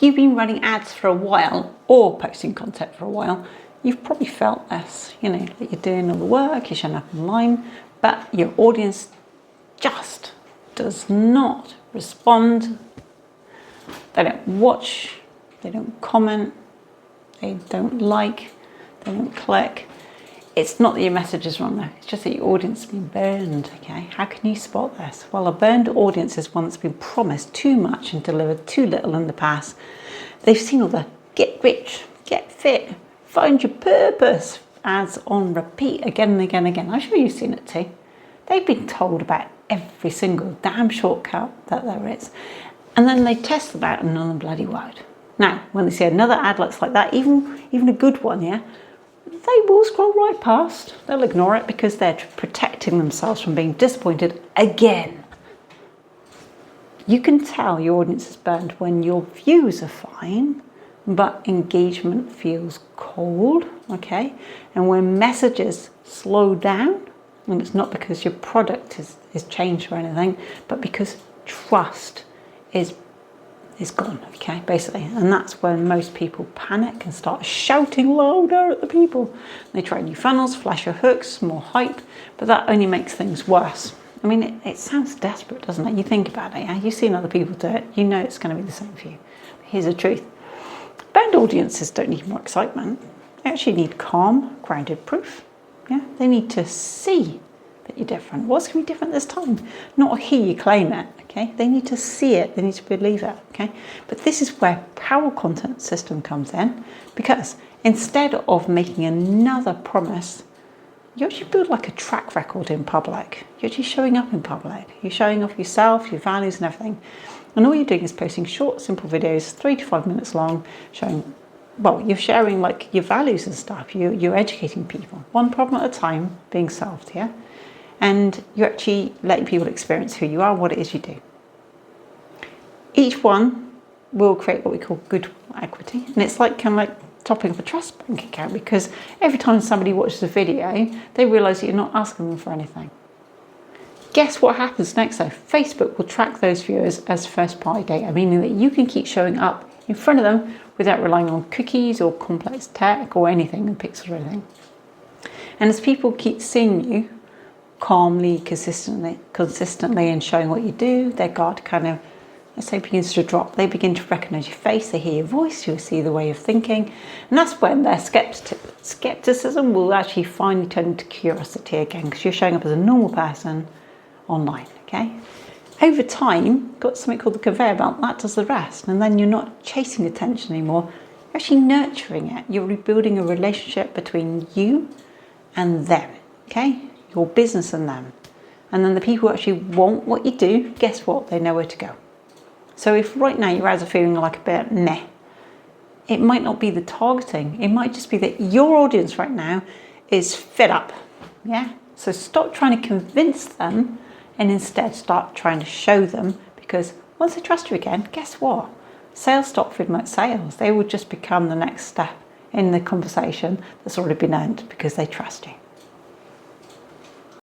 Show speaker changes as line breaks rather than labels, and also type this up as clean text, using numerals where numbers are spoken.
you've been running ads for a while or posting content for a while, you've probably felt this, you know, that you're doing all the work, you're showing up online, but your audience just does not respond. They don't watch, they don't comment, they don't like, they don't click. It's not that your message is wrong though, it's just that your audience has been burned, okay? How can you spot this? Well, a burned audience is one that's been promised too much and delivered too little in the past. They've seen all the get rich, get fit, find your purpose ads on repeat again and again and again. I'm sure you've seen it too. They've been told about every single damn shortcut that there is. And then they test them out and none of them bloody worked. Now, when they see another ad looks like that, even a good one, yeah, they will scroll right past. They'll ignore it because they're protecting themselves from being disappointed again. You can tell your audience is burned when your views are fine, but engagement feels cold, okay? And when messages slow down, and it's not because your product is changed or anything, but because trust is gone, okay, basically. And that's when most people panic and start shouting louder at the people. They try new funnels, flasher hooks, more hype, but that only makes things worse. I mean, it sounds desperate, doesn't it? You think about it, yeah? You've seen other people do it. You know it's going to be the same for you. Here's the truth. Burned audiences don't need more excitement. They actually need calm, grounded proof. Yeah, they need to see that you're different. What's going to be different this time? Not hear you claim it, okay? They need to see it, they need to believe it, okay? But this is where power content system comes in, because instead of making another promise, you actually build like a track record in public. You're actually showing up in public. You're showing off yourself, your values and everything. And all you're doing is posting short, simple videos, 3 to 5 minutes long, showing, well, you're sharing like your values and stuff. You're educating people, one problem at a time being solved, yeah? And you're actually letting people experience who you are, what it is you do. Each one will create what we call good equity. And it's like kind of like topping up a trust bank account, because every time somebody watches a video, they realize that you're not asking them for anything. Guess what happens next though? Facebook will track those viewers as first party data, meaning that you can keep showing up in front of them without relying on cookies or complex tech or anything, and pixels or anything. And as people keep seeing you calmly, consistently and showing what you do, their guard kind of, let's say, begins to drop. They begin to recognize your face, they hear your voice, you see the way of thinking, and that's when their skepticism will actually finally turn into curiosity again, because you're showing up as a normal person online, okay? Over time, got something called the conveyor belt, that does the rest, and then you're not chasing attention anymore, you're actually nurturing it. You're rebuilding a relationship between you and them, okay? Your business and them. And then the people who actually want what you do, guess what? They know where to go. So if right now your ads are feeling like a bit meh, it might not be the targeting. It might just be that your audience right now is fed up, yeah? So stop trying to convince them and instead start trying to show them, because once they trust you again, guess what? Sales stop feeling like sales. They will just become the next step in the conversation that's already been earned because they trust you.